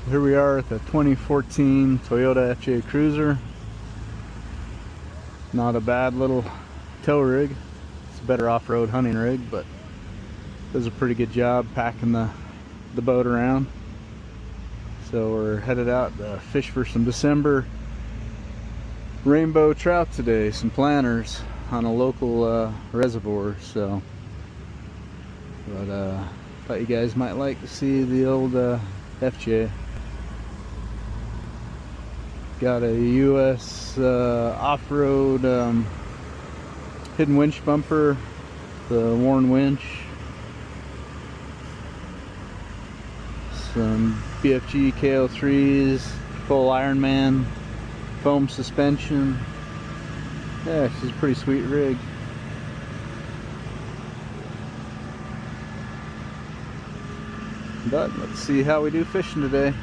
Here we are at the 2014 Toyota FJ Cruiser. Not a bad little tow rig. It's a better off-road hunting rig, but does a pretty good job packing the boat around. So we're headed out to fish for some December rainbow trout today, some planters on a local reservoir. So, but thought you guys might like to see the old FJ. Got a US off-road hidden winch bumper, the Warn winch, some BFG KO3s, full Ironman foam suspension. Yeah, she's a pretty sweet rig. But let's see how we do fishing today.